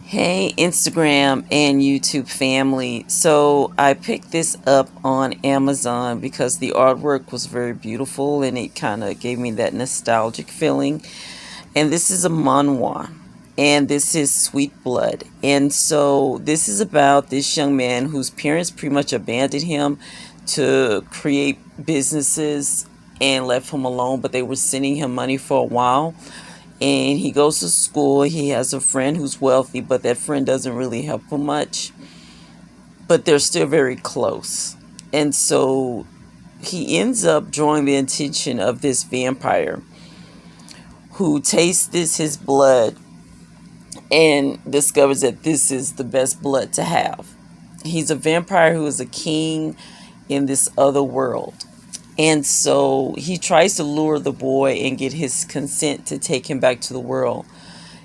Hey, Instagram and YouTube family. So I picked this up on Amazon because the artwork was very beautiful and it kind of gave me that nostalgic feeling. And this is a manhwa, and this is Sweet Blood. And so this is about this young man whose parents pretty much abandoned him to create businesses and left him alone, but they were sending him money for a while, and he goes to school. He has a friend who's wealthy, but that friend doesn't really help him much, but they're still very close. And so he ends up drawing the attention of this vampire who tastes his blood and discovers that this is the best blood to have. He's a vampire who is a king in this other world. And so he tries to lure the boy and get his consent to take him back to the world.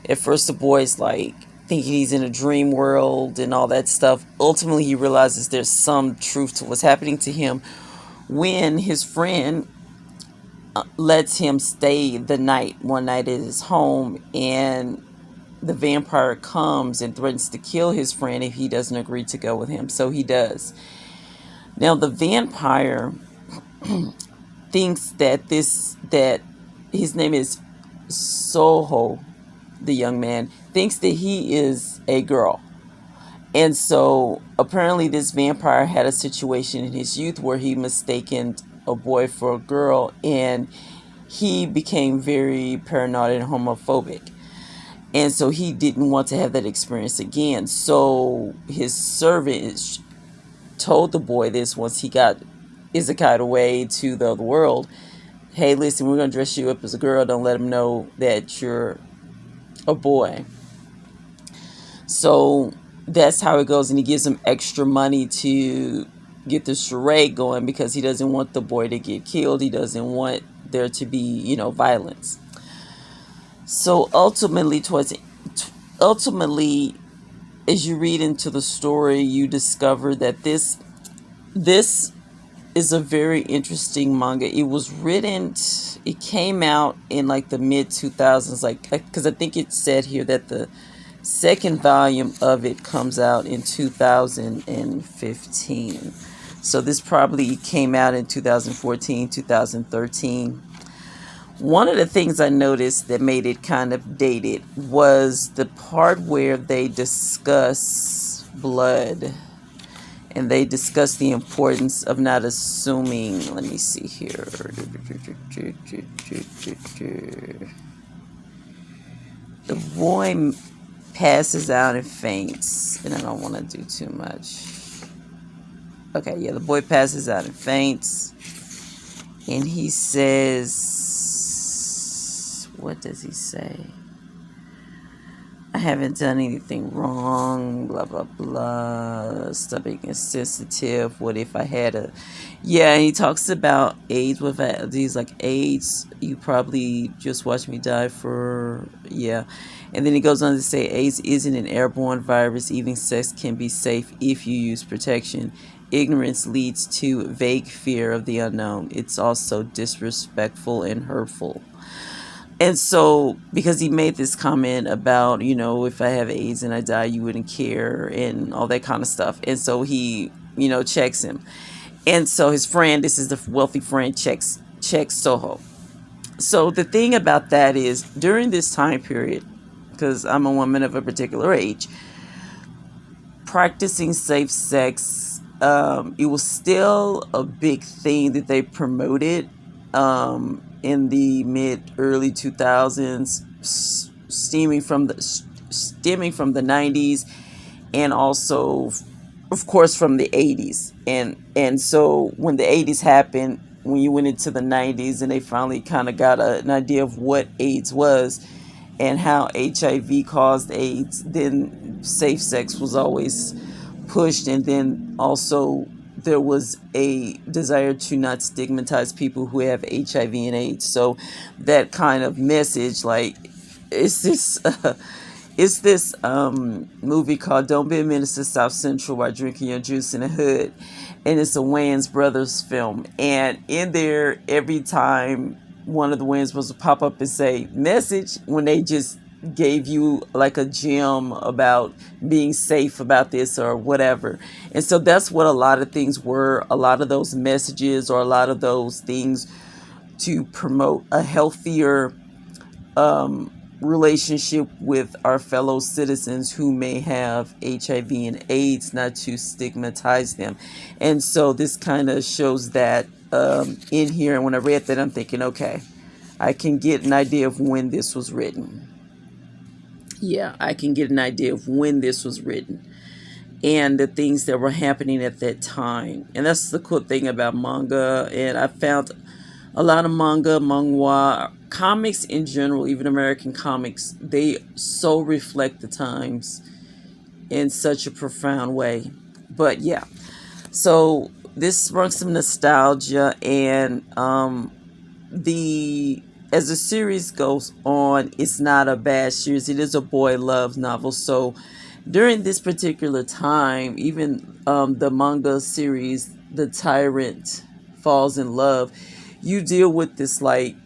At first, the boy's like thinking he's in a dream world and all that stuff. Ultimately, he realizes there's some truth to what's happening to him when his friend lets him stay the night, one night at his home, and the vampire comes and threatens to kill his friend if he doesn't agree to go with him. So he does. Now, the vampire thinks that his name is Soho, the young man, thinks that he is a girl. And so apparently this vampire had a situation in his youth where he mistaken a boy for a girl, and he became very paranoid and homophobic. And so he didn't want to have that experience again. So his servant told the boy this once he got Isekai away to the other world. Hey, listen, we're going to dress you up as a girl. Don't let him know that you're a boy. So that's how it goes. And he gives him extra money to get the charade going because he doesn't want the boy to get killed. He doesn't want there to be, violence. So ultimately, as you read into the story, you discover that this is a very interesting manga. It came out in like the mid 2000s, like because I think it said here that the second volume of it comes out in 2015. So this probably came out in 2014, 2013. One of the things I noticed that made it kind of dated was the part where they discuss blood, and they discuss the importance of not assuming. Let me see here. The boy passes out and faints, and I don't want to do too much. Okay, yeah, the boy passes out and faints, and he says, what does he say? I haven't done anything wrong, blah, blah, blah. Stomach is sensitive. What if I had a... Yeah, he talks about AIDS. He's like, AIDS, you probably just watched me die for... Yeah. And then he goes on to say, AIDS isn't an airborne virus. Even sex can be safe if you use protection. Ignorance leads to vague fear of the unknown. It's also disrespectful and hurtful. And so, because he made this comment about, if I have AIDS and I die, you wouldn't care and all that kind of stuff. And so he, checks him. And so his friend, this is the wealthy friend, checks Soho. So the thing about that is, during this time period, because I'm a woman of a particular age, practicing safe sex, it was still a big thing that they promoted. In the early 2000s, stemming from the 90s, and also, of course, from the 80s. And so when the 80s happened, when you went into the 90s, and they finally kind of got an idea of what AIDS was and how HIV caused AIDS, then safe sex was always pushed. And then also there was a desire to not stigmatize people who have HIV and AIDS. So that kind of message, like, it's this movie called Don't Be a Menace to South Central while drinking your juice in the hood. And it's a Wayans Brothers film. And in there, every time one of the Wayans was to pop up and say message, when they just gave you like a gem about being safe about this or whatever. And so that's what a lot of things were, a lot of those messages or a lot of those things to promote a healthier relationship with our fellow citizens who may have HIV and AIDS, not to stigmatize them. And so this kind of shows that in here. And when I read that, I'm thinking, okay, I can get an idea of when this was written. Yeah, I can get an idea of when this was written and the things that were happening at that time. And that's the cool thing about manga. And I found a lot of manga, manhwa, comics in general, even American comics, they so reflect the times in such a profound way. But yeah, so this sprung some nostalgia, and the as the series goes on, it's not a bad series. It is a boy love novel. So during this particular time, even the manga series, The Tyrant Falls in Love, you deal with this, like,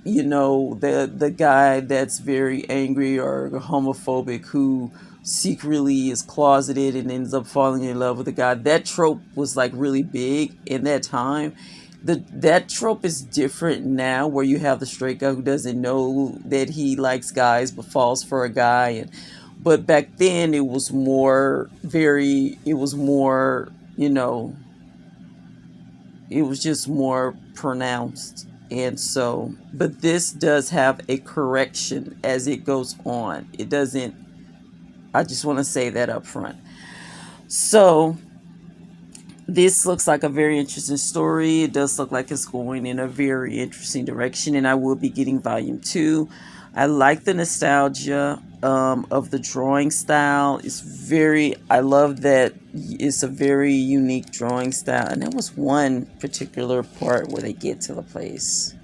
the guy that's very angry or homophobic who secretly is closeted and ends up falling in love with a guy. That trope was like really big in that time. That trope is different now, where you have the straight guy who doesn't know that he likes guys but falls for a guy. And but back then it was more, it was just more pronounced. And so, but this does have a correction as it goes on. It doesn't, I just want to say that up front. So this looks like a very interesting story. It does look like it's going in a very interesting direction, and I will be getting volume 2. I like the nostalgia of the drawing style. I love that it's a very unique drawing style. And there was one particular part where they get to the place.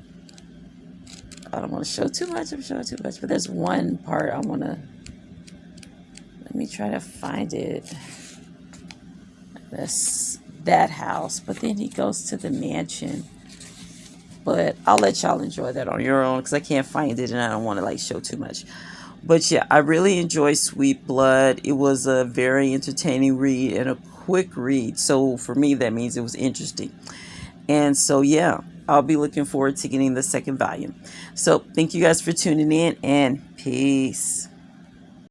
I don't want to show too much. I'm showing too much, but there's one part I want to. Let me try to find it. That's that house. But then he goes to the mansion. But I'll let y'all enjoy that on your own because I can't find it and I don't want to like show too much. But yeah, I really enjoy Sweet Blood. It was a very entertaining read and a quick read. So for me, that means it was interesting. And so yeah, I'll be looking forward to getting the second volume. So thank you guys for tuning in, and peace.